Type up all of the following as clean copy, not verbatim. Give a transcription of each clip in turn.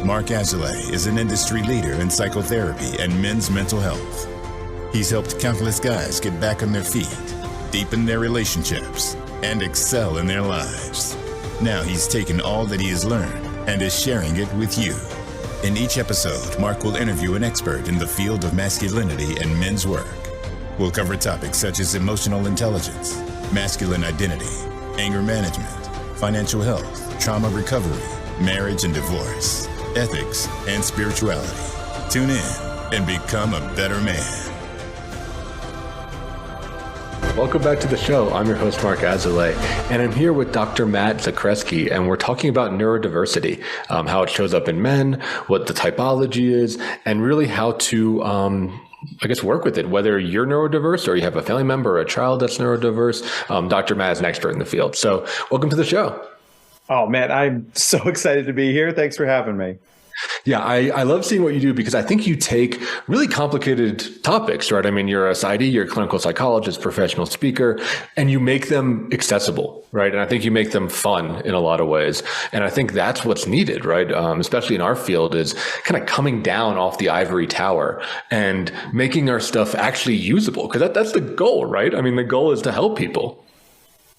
Mark Azulay is an industry leader in psychotherapy and men's mental health. He's helped countless guys get back on their feet, deepen their relationships, and excel in their lives. Now he's taken all that he has learned and is sharing it with you. In each episode, Mark will interview an expert in the field of masculinity and men's work. We'll cover topics such as emotional intelligence, masculine identity, anger management, financial health, trauma recovery, marriage and divorce, ethics, and spirituality. Tune in and become a better man. Welcome back to the show. I'm your host, Mark Azulay, and I'm here with Dr. Matt Zakreshi, and we're talking about neurodiversity, how it shows up in men, what the typology is, and really how to work with it, whether you're neurodiverse or you have a family member or a child that's neurodiverse. Dr. Matt is an expert in the field. So welcome to the show. Oh, man, I'm so excited to be here. Thanks for having me. Yeah, I love seeing what you do because I think you take really complicated topics, right? I mean, you're a PsyD, you're a clinical psychologist, professional speaker, and you make them accessible, right? And I think you make them fun in a lot of ways. And I think that's what's needed, right? Especially in our field, is kind of coming down off the ivory tower and making our stuff actually usable, because that's the goal, right? I mean, the goal is to help people.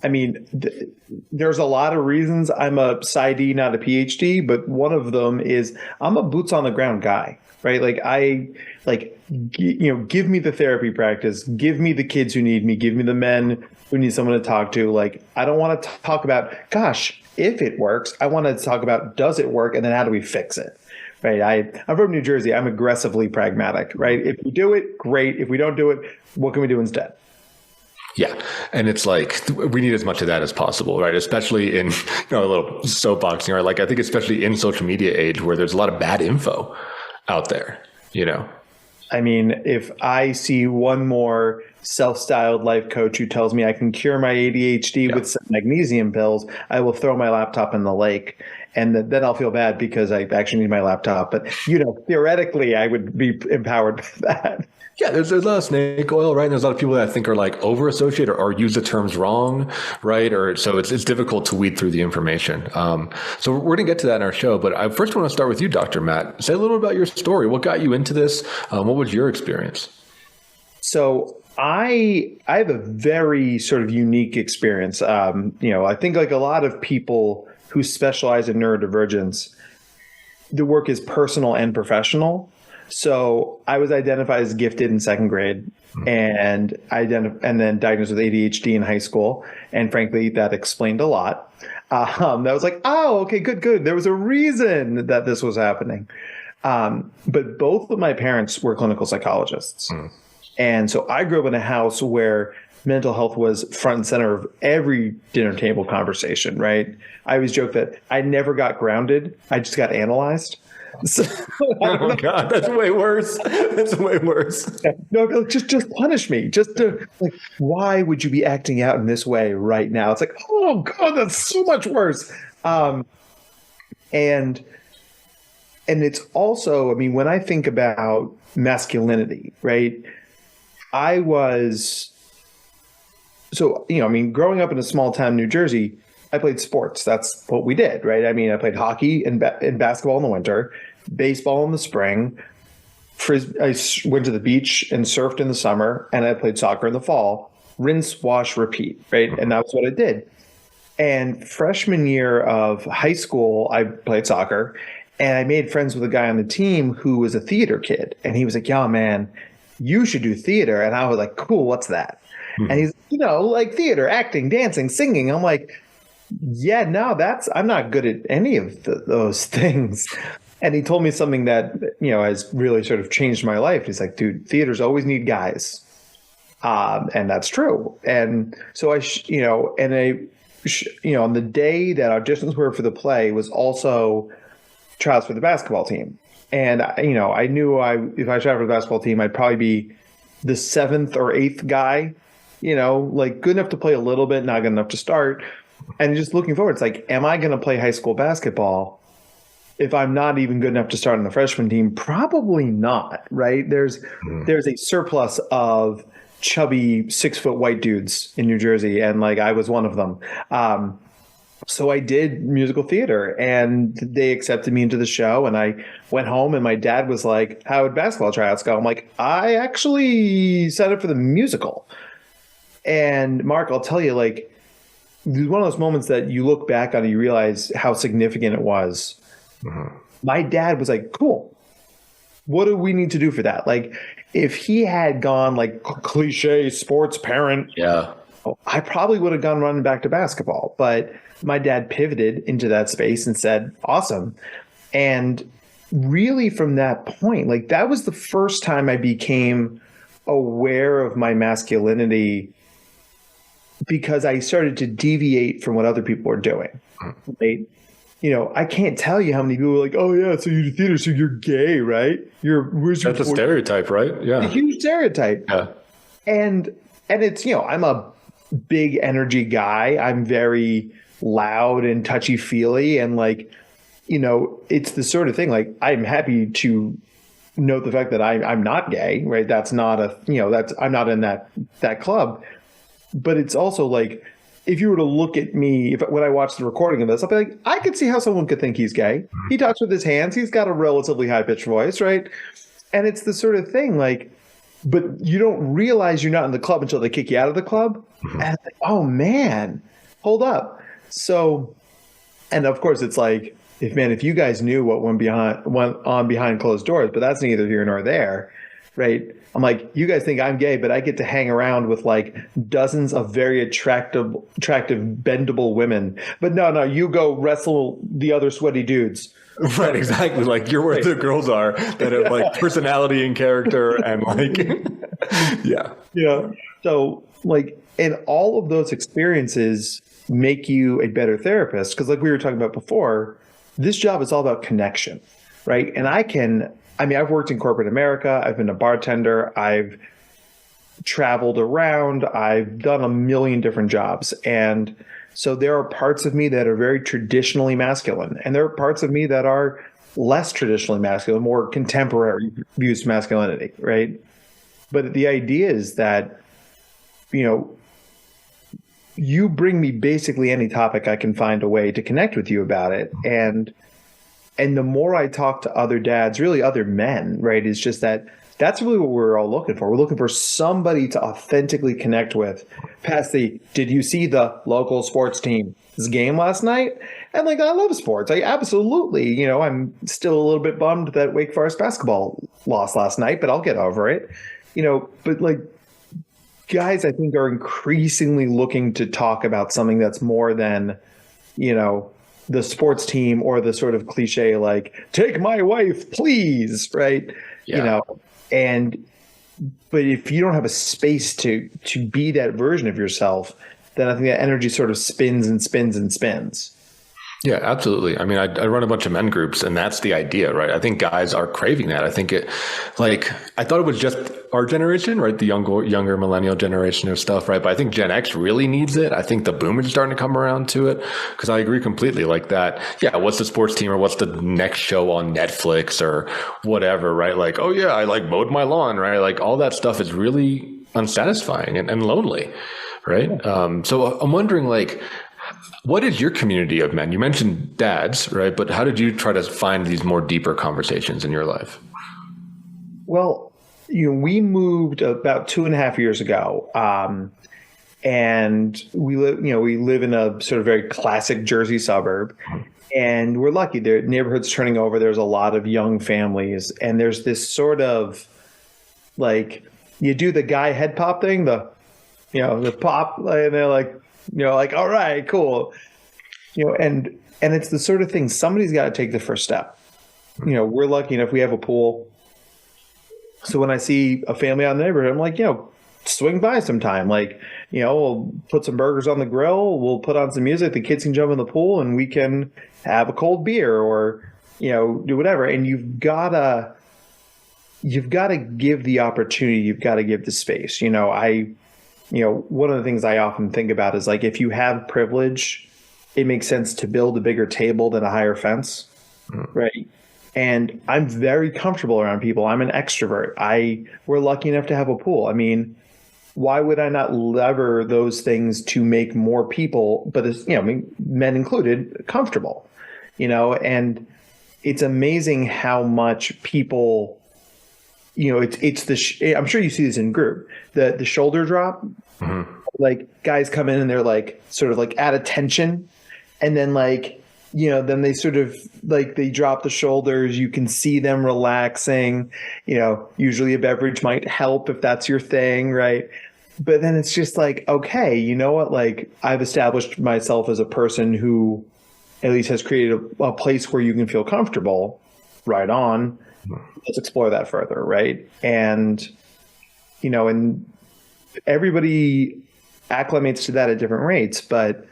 I mean, there's a lot of reasons I'm a PsyD, not a PhD, but one of them is I'm a boots on the ground guy, right? Give me the therapy practice, give me the kids who need me, give me the men who need someone to talk to. Like, I don't want to talk about, gosh, if it works. I want to talk about, does it work? And then how do we fix it? Right. I'm from New Jersey. I'm aggressively pragmatic, right? If we do it, great. If we don't do it, what can we do instead? Yeah. And it's like, we need as much of that as possible, right? Especially in, a little soapboxing, right? Like, I think especially in social media age where there's a lot of bad info out there, I mean, if I see one more self-styled life coach who tells me I can cure my ADHD with some magnesium pills, I will throw my laptop in the lake. And then I'll feel bad because I actually need my laptop. But, theoretically, I would be empowered by that. Yeah, there's a lot of snake oil, right? And there's a lot of people that I think are like over-associate or use the terms wrong, right? Or so it's difficult to weed through the information. So we're going to get to that in our show. But I first want to start with you, Dr. Matt. Say a little about your story. What got you into this? What was your experience? So I have a very sort of unique experience. I think like a lot of people who specialize in neurodivergence, the work is personal and professional. So I was identified as gifted in second grade and then diagnosed with ADHD in high school. And frankly, that explained a lot. That was like, oh, okay, good. There was a reason that this was happening. But both of my parents were clinical psychologists. And so I grew up in a house where mental health was front and center of every dinner table conversation, right? I always joke that I never got grounded. I just got analyzed. So, oh God, that's way worse. That's way worse. No, just punish me. Just to, why would you be acting out in this way right now? It's like, oh God, that's so much worse. And it's also, I mean, when I think about masculinity, right? Growing up in a small town, New Jersey, I played sports. That's what we did, right? I mean, I played hockey and basketball in the winter, baseball in the spring. I went to the beach and surfed in the summer, and I played soccer in the fall. Rinse, wash, repeat, right? And that was what I did. And freshman year of high school, I played soccer, and I made friends with a guy on the team who was a theater kid. And he was like, yeah, man, you should do theater. And I was like, cool, what's that? And he's, like theater, acting, dancing, singing. I'm like, yeah, no, I'm not good at any of those things. And he told me something that, has really sort of changed my life. He's like, dude, theaters always need guys. And that's true. And so on the day that auditions were for the play was also trials for the basketball team. And, I knew if I tried for the basketball team, I'd probably be the seventh or eighth guy, good enough to play a little bit, not good enough to start. And just looking forward, it's like, am I going to play high school basketball if I'm not even good enough to start on the freshman team? Probably not, right? There's a surplus of chubby 6-foot white dudes in New Jersey, and I was one of them. So I did musical theater, and they accepted me into the show, and I went home, and my dad was like, how would basketball tryouts go? I'm like, I actually signed up for the musical. And Mark, I'll tell you, like, it was one of those moments that you look back on and you realize how significant it was. Mm-hmm. My dad was like, cool. What do we need to do for that? Like, if he had gone like cliche sports parent, yeah, I probably would have gone running back to basketball. But my dad pivoted into that space and said, awesome. And really from that point, like that was the first time I became aware of my masculinity, because I started to deviate from what other people were doing. Right? You know, I can't tell you how many people are like, oh yeah, so you do theater, so you're gay, right? That's a stereotype, right? Yeah. A huge stereotype. Yeah. And it's, you know, I'm a big energy guy. I'm very loud and touchy-feely, and like, you know, it's the sort of thing, like, I'm happy to note the fact that I'm not gay, right? That's not a, you know, that's, I'm not in that club. But it's also like, if you were to look at me, when I watch the recording of this, I'll be like, I could see how someone could think he's gay. He talks with his hands. He's got a relatively high-pitched voice, right? And it's the sort of thing, like, but you don't realize you're not in the club until they kick you out of the club. And it's like, oh man, hold up. So, and of course it's like, if you guys knew what went on behind closed doors, but that's neither here nor there, right? I'm like, you guys think I'm gay, but I get to hang around with like dozens of very attractive, bendable women. But no, you go wrestle the other sweaty dudes. Right, exactly. Like you're where the girls are that have like personality and character and like, yeah. Yeah. So like, and all of those experiences make you a better therapist. Because like we were talking about before, this job is all about connection, right? And I've worked in corporate America. I've been a bartender. I've traveled around. I've done a million different jobs. And so there are parts of me that are very traditionally masculine. And there are parts of me that are less traditionally masculine, more contemporary views of masculinity, right? But the idea is that, you know, you bring me basically any topic, I can find a way to connect with you about it. And the more I talk to other dads, really other men, right, is just that's really what we're all looking for. We're looking for somebody to authentically connect with past did you see the local sports team's game last night? And like, I love sports. I absolutely, you know, I'm still a little bit bummed that Wake Forest basketball lost last night, but I'll get over it. You know, but like, guys, I think, are increasingly looking to talk about something that's more than, you know, the sports team or the sort of cliche, like, take my wife, please. Right. Yeah. You know, but if you don't have a space to be that version of yourself, then I think that energy sort of spins and spins and spins. Yeah, absolutely. I mean, I run a bunch of men groups, and that's the idea, right? I think guys are craving that. I think I thought it was just our generation, right? The younger millennial generation of stuff, right? But I think Gen X really needs it. I think the boomers are starting to come around to it, because I agree completely. Like that, yeah, what's the sports team or what's the next show on Netflix or whatever, right? Like, oh yeah, I like mowed my lawn, right? Like all that stuff is really unsatisfying and lonely, right? So I'm wondering, like, what is your community of men? You mentioned dads, right? But how did you try to find these more deeper conversations in your life? Well, you know, we moved about 2.5 years ago, and we live in a sort of very classic Jersey suburb, and we're lucky. The neighborhood's turning over. There's a lot of young families, and there's this sort of like, you do the guy head pop thing, the pop, and they're like, you know, like, all right, cool. You know, and it's the sort of thing, somebody's got to take the first step. You know, we're lucky enough, we have a pool. So when I see a family out in the neighborhood, I'm like, you know, swing by sometime. Like, you know, we'll put some burgers on the grill. We'll put on some music. The kids can jump in the pool and we can have a cold beer or, you know, do whatever. And you've got to give the opportunity. You've got to give the space. You know, one of the things I often think about is like, if you have privilege, it makes sense to build a bigger table than a higher fence, right? And I'm very comfortable around people. I'm an extrovert. We're lucky enough to have a pool. I mean, why would I not lever those things to make more people, but as, I mean, men included, comfortable, and it's amazing how much people, I'm sure you see this in group, the shoulder drop, like guys come in and they're like, sort of like at attention. And then like, then they sort of like, they drop the shoulders. You can see them relaxing, usually a beverage might help if that's your thing. Right. But then it's just like, okay, you know what? Like I've established myself as a person who at least has created a place where you can feel comfortable. Right on. Let's explore that further. Right. And, and everybody acclimates to that at different rates, but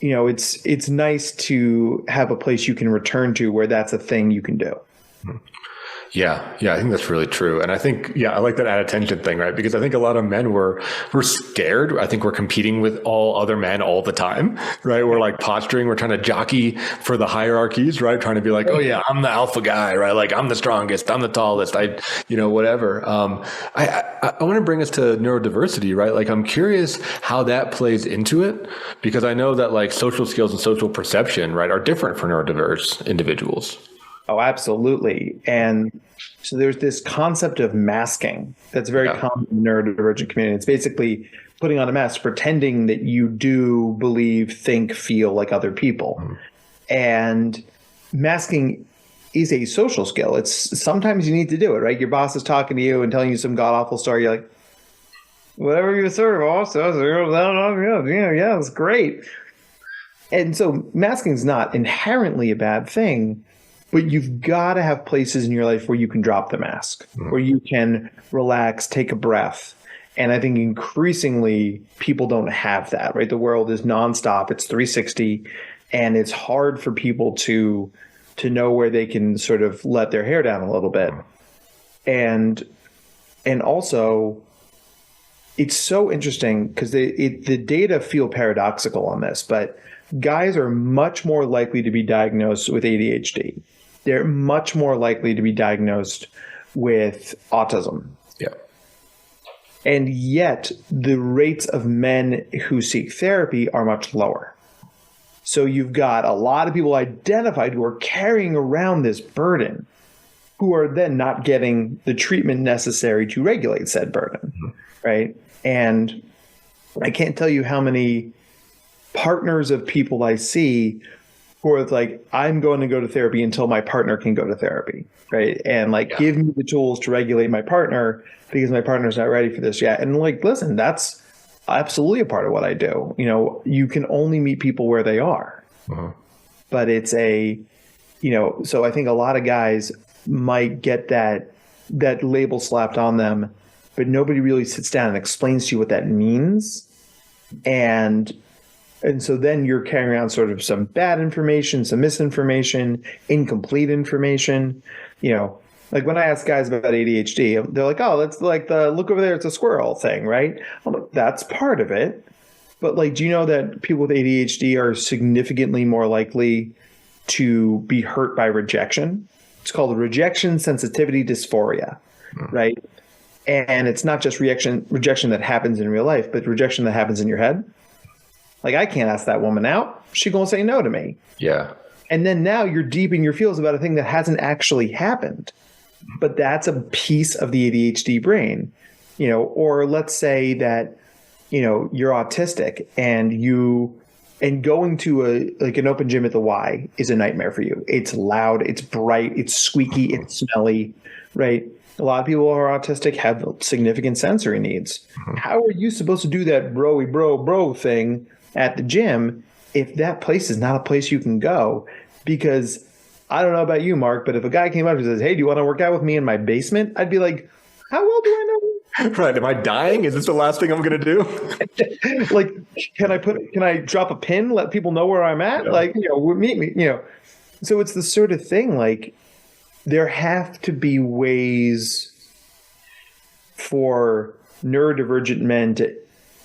it's nice to have a place you can return to where that's a thing you can do. Yeah, I think that's really true. And I think, I like that at attention thing, right? Because I think a lot of men we're scared. I think we're competing with all other men all the time, right? We're like posturing, we're trying to jockey for the hierarchies, right? Trying to be like, oh yeah, I'm the alpha guy, right? Like I'm the strongest, I'm the tallest, whatever. I want to bring us to neurodiversity, right? Like I'm curious how that plays into it, because I know that like social skills and social perception, right, are different for neurodiverse individuals. Oh, absolutely. And so there's this concept of masking that's very common in the neurodivergent community. It's basically putting on a mask, pretending that you do believe, think, feel like other people. And masking is a social skill. It's sometimes you need to do it, right? Your boss is talking to you and telling you some god-awful story. You're like, whatever you say, boss, yeah, it's great. And so masking is not inherently a bad thing. But you've got to have places in your life where you can drop the mask, where you can relax, take a breath. And I think increasingly people don't have that, right? The world is nonstop. It's 360. And it's hard for people to know where they can sort of let their hair down a little bit. And also, it's so interesting because the data feel paradoxical on this, but guys are much more likely to be diagnosed with ADHD. They're much more likely to be diagnosed with autism. Yeah. And yet the rates of men who seek therapy are much lower. So you've got a lot of people identified who are carrying around this burden, who are then not getting the treatment necessary to regulate said burden, right? And I can't tell you how many partners of people I see who are like, I'm going to go to therapy until my partner can go to therapy, right? And like, give me the tools to regulate my partner because my partner's not ready for this yet. And like, listen, that's absolutely a part of what I do. You can only meet people where they are. But it's so I think a lot of guys might get that label slapped on them, but nobody really sits down and explains to you what that means. And so then you're carrying around sort of some bad information, some misinformation, incomplete information. Like when I ask guys about ADHD, they're like, oh, that's like the look over there, it's a squirrel thing, right? I'm like, that's part of it. But like, do you know that people with ADHD are significantly more likely to be hurt by rejection? It's called rejection sensitivity dysphoria, right? And it's not just rejection that happens in real life, but rejection that happens in your head. Like, I can't ask that woman out. She's going to say no to me. Yeah. And then now you're deep in your feels about a thing that hasn't actually happened. But that's a piece of the ADHD brain, or let's say that, you're autistic and going to an open gym at the Y is a nightmare for you. It's loud, it's bright, it's squeaky, it's smelly, right? A lot of people who are autistic have significant sensory needs. How are you supposed to do that bro thing at the gym if that place is not a place you can go? Because I don't know about you, Mark, but if a guy came up and says, hey, do you want to work out with me in my basement? I'd be like, how well do I know? Right. Am I dying? Is this the last thing I'm going to do? Like, can I drop a pin, let people know where I'm at? Yeah. Like, meet me, So it's the sort of thing, like, there have to be ways for neurodivergent men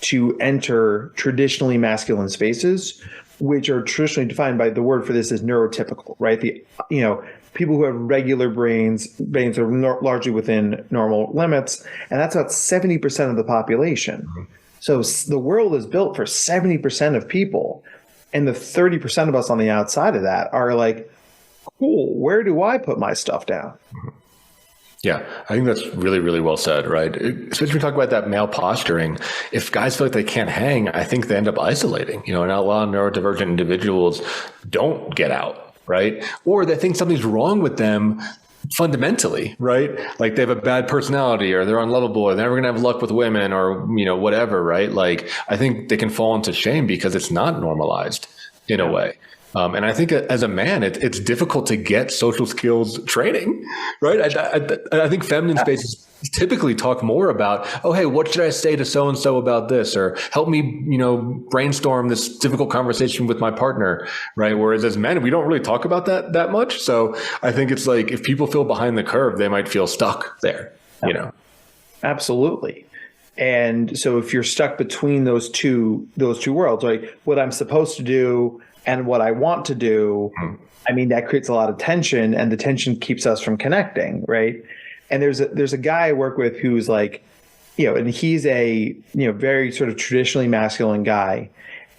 to enter traditionally masculine spaces, which are traditionally defined by the word for this is neurotypical, right? people who have regular brains are largely within normal limits, and that's about 70% of the population. So the world is built for 70% of people, and the 30% of us on the outside of that are like, cool, where do I put my stuff down? Yeah, I think that's really, really well said, right? Especially when we talk about that male posturing. If guys feel like they can't hang, I think they end up isolating. And a lot of neurodivergent individuals don't get out, right? Or they think something's wrong with them fundamentally, right? Like they have a bad personality, or they're unlovable, or they're never going to have luck with women, or, whatever, right? Like, I think they can fall into shame because it's not normalized in a way. And I think as a man, it's difficult to get social skills training, right? I think feminine spaces typically talk more about, oh, hey, what should I say to so-and-so about this? Or help me, brainstorm this difficult conversation with my partner, right? Whereas as men, we don't really talk about that much. So I think it's like, if people feel behind the curve, they might feel stuck there, Absolutely. And so if you're stuck between those two worlds, like what I'm supposed to do and what I want to do, I mean, that creates a lot of tension, and the tension keeps us from connecting, right? And there's a guy I work with who's like, and he's a, very sort of traditionally masculine guy.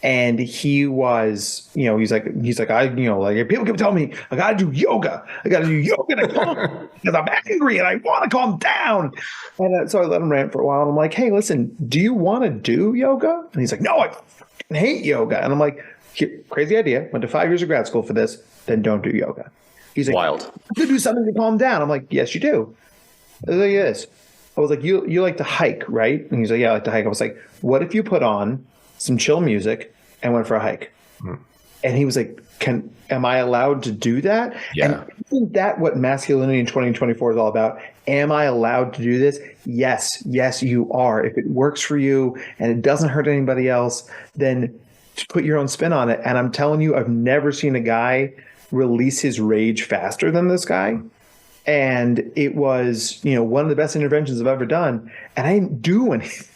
And he was, he's like, people keep telling me I got to do yoga. To calm because I'm angry and I want to calm down. And so I let him rant for a while. And I'm like, hey, listen, do you want to do yoga? And he's like, no, I hate yoga. And I'm like, crazy idea. Went to 5 years of grad school for this. Then don't do yoga. He's like, wild. I have to do something to calm down. I'm like, yes, you do. I was like, yes. I was like, you like to hike, right? And he's like, yeah, I like to hike. I was like, what if you put on some chill music and went for a hike? And he was like, am I allowed to do that? Yeah. And isn't that what masculinity in 2024 is all about? Am I allowed to do this? Yes, you are. If it works for you and it doesn't hurt anybody else, then put your own spin on it. And I'm telling you, I've never seen a guy release his rage faster than this guy. And it was, one of the best interventions I've ever done. And I didn't do anything.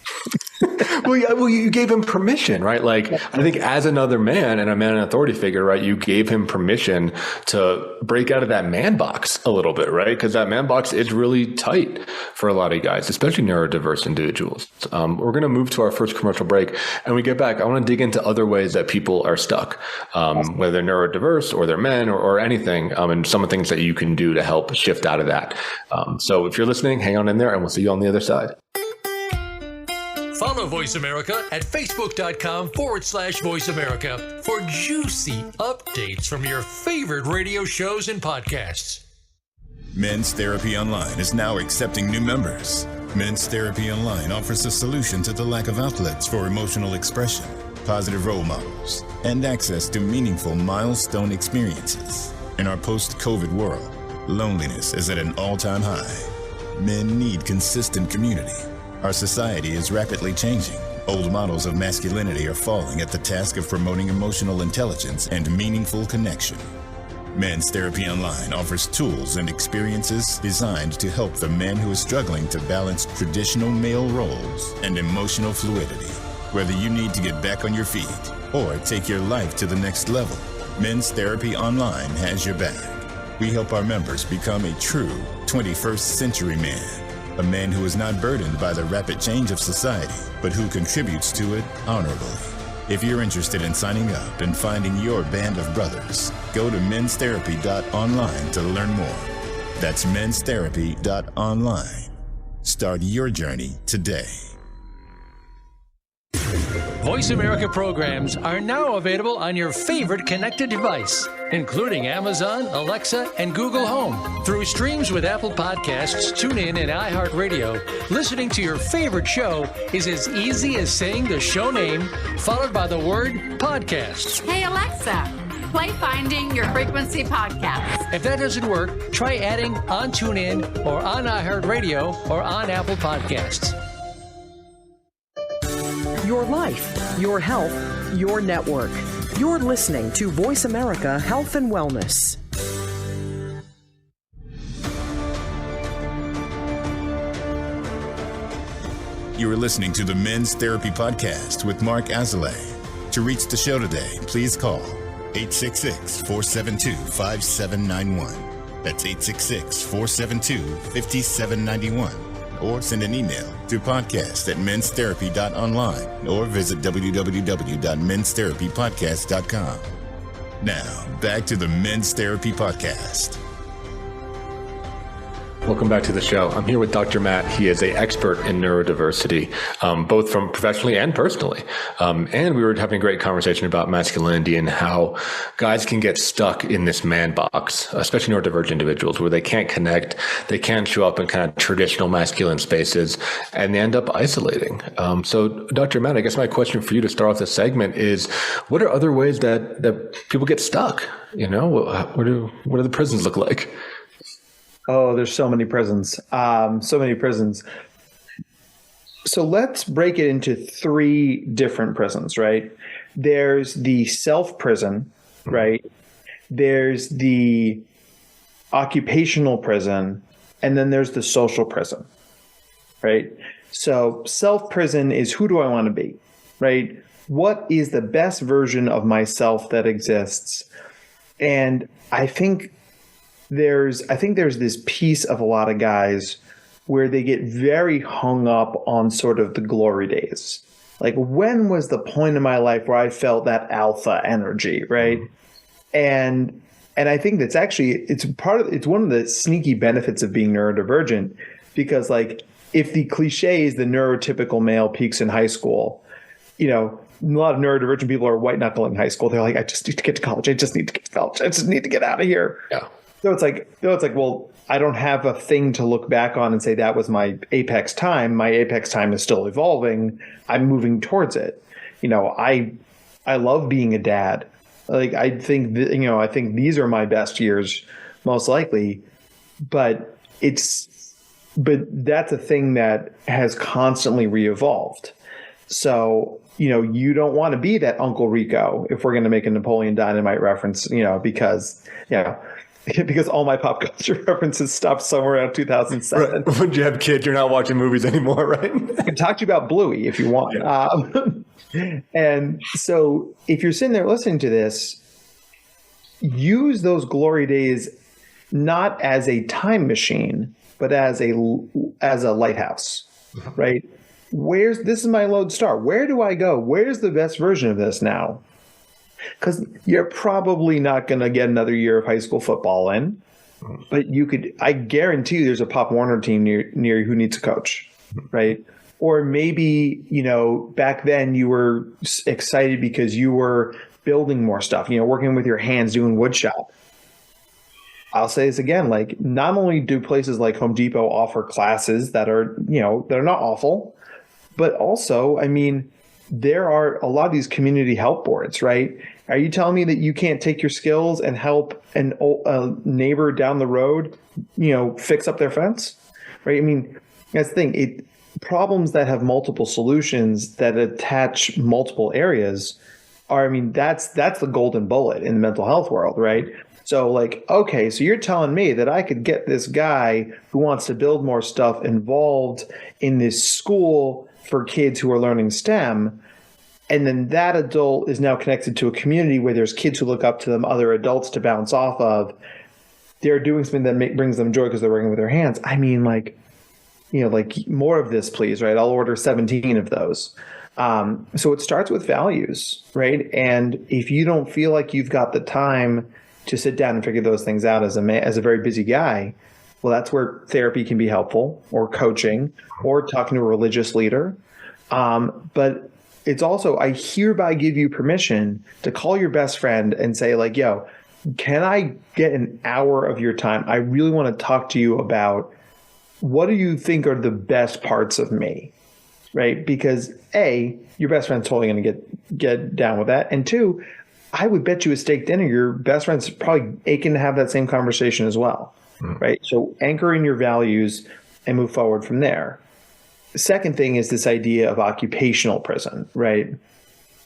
Well, you gave him permission, right? Like, I think as another man and a man in authority figure, right, you gave him permission to break out of that man box a little bit, right? Because that man box is really tight for a lot of guys, especially neurodiverse individuals. We're going to move to our first commercial break. And when we get back, I want to dig into other ways that people are stuck, whether they're neurodiverse or they're men or anything, and some of the things that you can do to help shift out of that. So if you're listening, hang on in there and we'll see you on the other side. Follow Voice America at Facebook.com/Voice America for juicy updates from your favorite radio shows and podcasts. Men's Therapy Online is now accepting new members. Men's Therapy Online offers a solution to the lack of outlets for emotional expression, positive role models, and access to meaningful milestone experiences. In our post-COVID world, loneliness is at an all-time high. Men need consistent community. Our society is rapidly changing. Old models of masculinity are falling at the task of promoting emotional intelligence and meaningful connection. Men's Therapy Online offers tools and experiences designed to help the man who is struggling to balance traditional male roles and emotional fluidity. Whether you need to get back on your feet or take your life to the next level, Men's Therapy Online has your back. We help our members become a true 21st century man. A man who is not burdened by the rapid change of society, but who contributes to it honorably. If you're interested in signing up and finding your band of brothers, go to menstherapy.online to learn more. That's menstherapy.online. Start your journey today. Voice America programs are now available on your favorite connected device, including Amazon, Alexa, and Google Home. Through streams with Apple Podcasts, TuneIn, and iHeartRadio, listening to your favorite show is as easy as saying the show name followed by the word podcast. Hey, Alexa, play Finding Your Frequency podcast. If that doesn't work, try adding on TuneIn or on iHeartRadio or on Apple Podcasts. Your life, your health, your network. You're listening to Voice America Health and Wellness. You are listening to the Men's Therapy Podcast with Mark Azalea. To reach the show today, please call 866-472-5791. That's 866-472-5791. Or send an email to podcast@menstherapy.online or visit www.menstherapypodcast.com. Now, back to the Men's Therapy Podcast. Welcome back to the show. I'm here with Dr. Matt. He is an expert in neurodiversity, both from professionally and personally. And we were having a great conversation about masculinity and how guys can get stuck in this man box, especially neurodivergent individuals, where they can't connect, they can't show up in kind of traditional masculine spaces, and they end up isolating. So, Dr. Matt, I guess my question for you to start off this segment is, what are other ways that people get stuck? You know, what do the prisons look like? Oh, there's so many prisons. So let's break it into three different prisons, right? There's the self prison, right? There's the occupational prison, and then there's the social prison, right? So self prison is, who do I want to be, right? What is the best version of myself that exists? And I think there's this piece of a lot of guys where they get very hung up on sort of the glory days. Like, when was the point in my life where I felt that alpha energy, right? And I think that's actually, it's one of the sneaky benefits of being neurodivergent, because like, if the cliche is the neurotypical male peaks in high school, you know, a lot of neurodivergent people are white knuckling high school. They're like, I just need to get to college. I just need to get to college. I just need to get out of here. Yeah. So it's like, well, I don't have a thing to look back on and say that was my apex time. My apex time is still evolving. I'm moving towards it. You know, I love being a dad. Like, I think I think these are my best years, most likely. But that's a thing that has constantly re-evolved. So, you know, you don't want to be that Uncle Rico, if we're going to make a Napoleon Dynamite reference, you know, because all my pop culture references stopped somewhere around 2007. Right. When you have kids, you're not watching movies anymore, right? I can talk to you about Bluey if you want. Yeah. And so if you're sitting there listening to this, use those glory days not as a time machine, but as a lighthouse, right? This is my lodestar. Where do I go? Where's the best version of this now? Because you're probably not going to get another year of high school football in, but I guarantee you there's a Pop Warner team near you who needs a coach, right? Or maybe, you know, back then you were excited because you were building more stuff, you know, working with your hands, doing wood shop. I'll say this again, like, not only do places like Home Depot offer classes that are, you know, that are not awful, but also, I mean, there are a lot of these community help boards, right? Are you telling me that you can't take your skills and help a neighbor down the road, you know, fix up their fence, right? I mean, that's the thing. Problems that have multiple solutions that attach multiple areas are, I mean, that's the golden bullet in the mental health world, right? So like, okay, so you're telling me that I could get this guy who wants to build more stuff involved in this school for kids who are learning STEM, and then that adult is now connected to a community where there's kids who look up to them, other adults to bounce off of. They're doing something that brings them joy because they're working with their hands. I mean, like, you know, like, more of this, please, right? I'll order 17 of those. So it starts with values, right? And if you don't feel like you've got the time to sit down and figure those things out as a very busy guy, well, that's where therapy can be helpful, or coaching, or talking to a religious leader. But it's also, I hereby give you permission to call your best friend and say, like, yo, can I get an hour of your time? I really want to talk to you about, what do you think are the best parts of me, right? Because A, your best friend's totally going to get down with that. And two, I would bet you a steak dinner, your best friend's probably aching to have that same conversation as well, right? So anchor in your values and move forward from there. The second thing is this idea of occupational prison, right?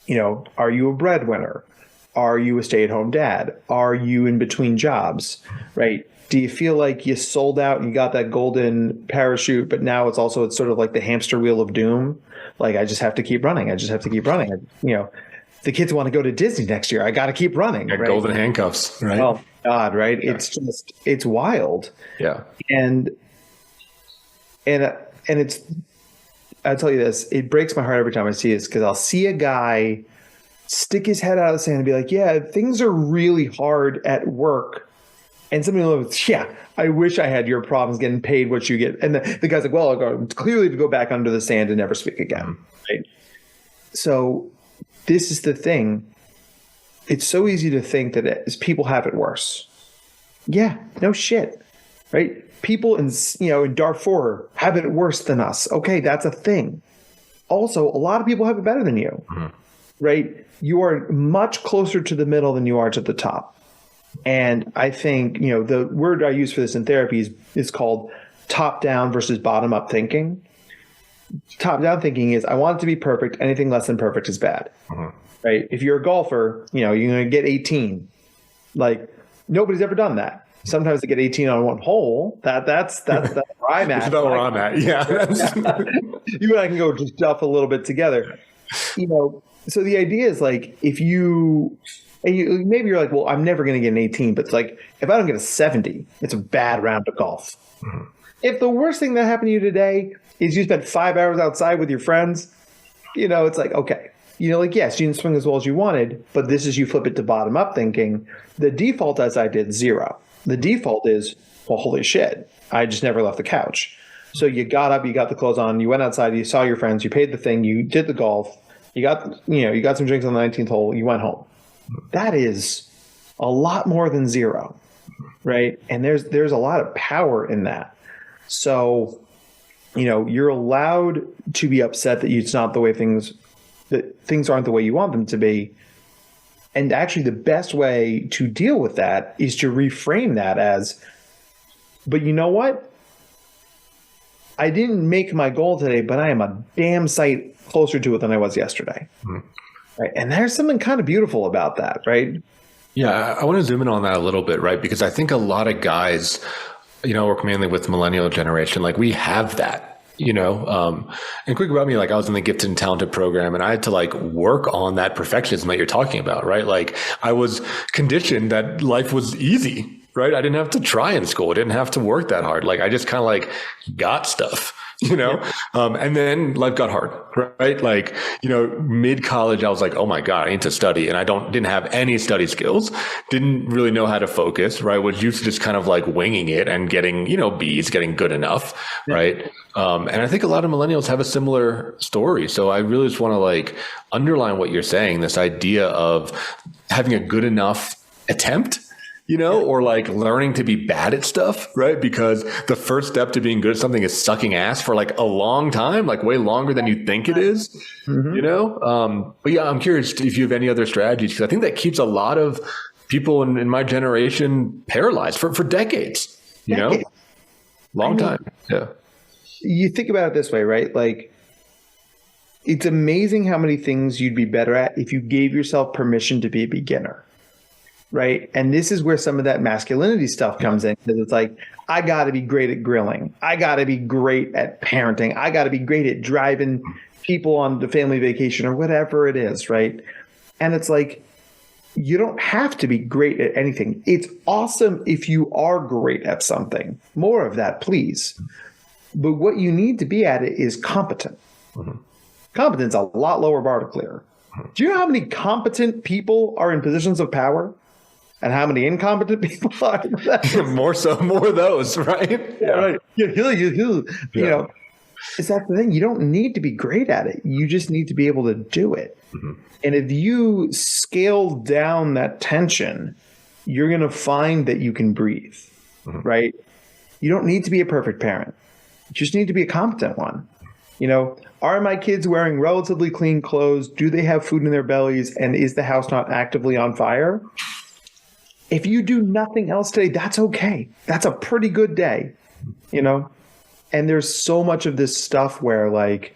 You know, are you a breadwinner? Are you a stay-at-home dad? Are you in between jobs, right? Do you feel like you sold out and you got that golden parachute, but now it's sort of like the hamster wheel of doom? Like, I just have to keep running. You know, the kids want to go to Disney next year. I got to keep running. Right? Golden handcuffs, right? Well, God, right? Yeah. It's wild. Yeah. And it's, I'll tell you this, it breaks my heart every time I see this, because I'll see a guy stick his head out of the sand and be like, yeah, things are really hard at work. And somebody will go, yeah, I wish I had your problems getting paid what you get. And the guy's like, well, I'll go clearly to go back under the sand and never speak again. Right? So this is the thing. It's so easy to think that people have it worse. Yeah, no shit. Right? People in Darfur have it worse than us. Okay, that's a thing. Also, a lot of people have it better than you. Right? You are much closer to the middle than you are to the top. And I think, the word I use for this in therapy is called top-down versus bottom-up thinking. Top-down thinking is, I want it to be perfect. Anything less than perfect is bad. Right? If you're a golfer, you're going to get 18. Like, nobody's ever done that. Sometimes they get 18 on one hole. That's where I'm at. That's about where I'm at. Yeah. You and I can go just duff a little bit together. So the idea is, like, if you... And maybe you're like, well, I'm never going to get an 18, but it's like, if I don't get a 70, it's a bad round of golf. If the worst thing that happened to you today is you spent 5 hours outside with your friends, it's like, okay, yes, you didn't swing as well as you wanted, but this is, you flip it to bottom up thinking. The default, as I did, 0. The default is, well, holy shit, I just never left the couch. So you got up, you got the clothes on, you went outside, you saw your friends, you paid the thing, you did the golf, you got some drinks on the 19th hole, you went home. That is a lot more than 0, right? And there's a lot of power in that. So, you're allowed to be upset that it's not the way that things aren't the way you want them to be. And actually, the best way to deal with that is to reframe that as, but you know what? I didn't make my goal today, but I am a damn sight closer to it than I was yesterday. Right. And there's something kind of beautiful about that, right? Yeah, I want to zoom in on that a little bit, right? Because I think a lot of guys, work mainly with millennial generation, like we have that, and quick about me, like I was in the gifted and talented program and I had to like work on that perfectionism that you're talking about, right? Like I was conditioned that life was easy, right? I didn't have to try in school. I didn't have to work that hard. Like I just kind of like got stuff. And then life got hard, right? Like, mid-college, I was like, oh my God, I need to study. And I didn't have any study skills, didn't really know how to focus, right? Was used to just kind of like winging it and getting, B's, getting good enough, right? And I think a lot of millennials have a similar story. So I really just want to like underline what you're saying, this idea of having a good enough attempt, or like learning to be bad at stuff, right? Because the first step to being good at something is sucking ass for like a long time, like way longer than you think it is, But yeah, I'm curious if you have any other strategies, because I think that keeps a lot of people in my generation paralyzed for decades, long time. Yeah. You think about it this way, right? Like, it's amazing how many things you'd be better at if you gave yourself permission to be a beginner. Right. And this is where some of that masculinity stuff comes in, because it's like, I got to be great at grilling. I got to be great at parenting. I got to be great at driving people on the family vacation or whatever it is. Right. And it's like, you don't have to be great at anything. It's awesome if you are great at something. More of that, please. But what you need to be at it is competent. Competence, a lot lower bar to clear. Do you know how many competent people are in positions of power? And how many incompetent people are? more of those, right? Yeah, right. It's that the thing. You don't need to be great at it. You just need to be able to do it. And if you scale down that tension, you're going to find that you can breathe, right? You don't need to be a perfect parent. You just need to be a competent one. Are my kids wearing relatively clean clothes? Do they have food in their bellies? And is the house not actively on fire? If you do nothing else today, that's okay. That's a pretty good day, And there's so much of this stuff where like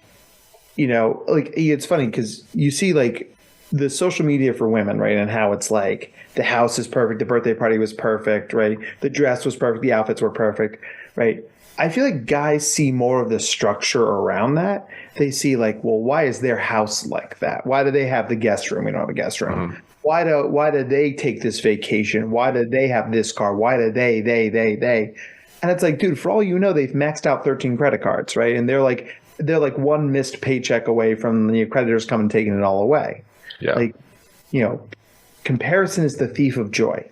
it's funny because you see like the social media for women, right? And how it's like the house is perfect. The birthday party was perfect, right? The dress was perfect. The outfits were perfect, right? I feel like guys see more of the structure around that. They see like, well, why is their house like that? Why do they have the guest room? We don't have a guest room. why do they take this vacation? Why do they have this car? Why do they? And it's like, dude, for all you know, they've maxed out 13 credit cards, right? And they're like one missed paycheck away from the creditors coming and taking it all away. Yeah. Like, comparison is the thief of joy.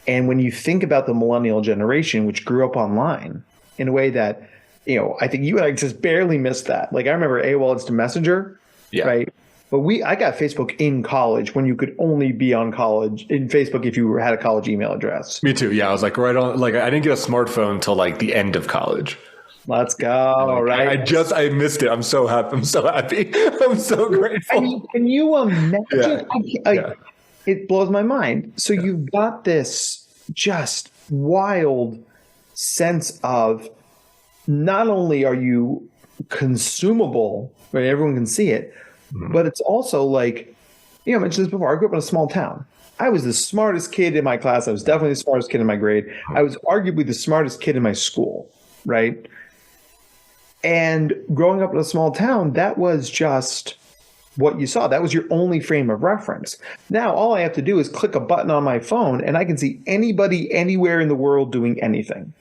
And when you think about the millennial generation, which grew up online in a way that, I think you and I just barely missed that. Like I remember AOL Instant Messenger, right? But I got Facebook in college when you could only be on college in Facebook if you had a college email address. Me too. Yeah. I was like right on, like I didn't get a smartphone until like the end of college. Let's go. Right. I missed it. I'm so happy. I'm so happy. I'm so grateful. I mean, can you imagine? It blows my mind. So you've got this just wild sense of not only are you consumable, right? Everyone can see it, but it's also like, I mentioned this before. I grew up in a small town. I was the smartest kid in my class. I was definitely the smartest kid in my grade. I was arguably the smartest kid in my school, right? And growing up in a small town, that was just what you saw. That was your only frame of reference. Now, all I have to do is click a button on my phone and I can see anybody anywhere in the world doing anything,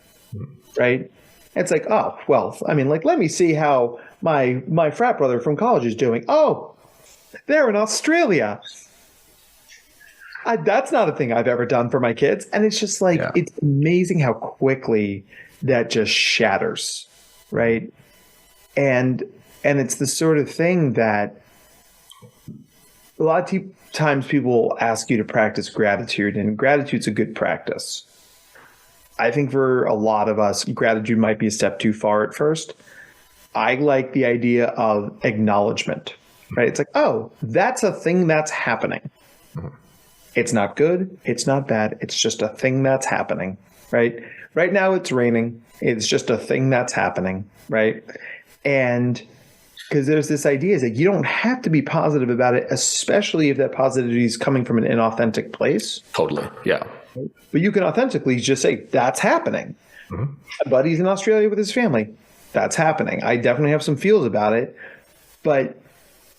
right? It's like, oh, well, I mean, like, let me see how my frat brother from college is doing. Oh, they're in Australia. That's not a thing I've ever done for my kids. And it's just like, it's amazing how quickly that just shatters, right? And it's the sort of thing that a lot of times people ask you to practice gratitude, and gratitude's a good practice. I think for a lot of us, gratitude might be a step too far at first. I like the idea of acknowledgement, right? It's like, oh, that's a thing that's happening. It's not good. It's not bad. It's just a thing that's happening, right? Right now it's raining. It's just a thing that's happening, right? And because there's this idea is that you don't have to be positive about it, especially if that positivity is coming from an inauthentic place. Totally. Yeah. But you can authentically just say, that's happening. My buddy's in Australia with his family. That's happening. I definitely have some feels about it. But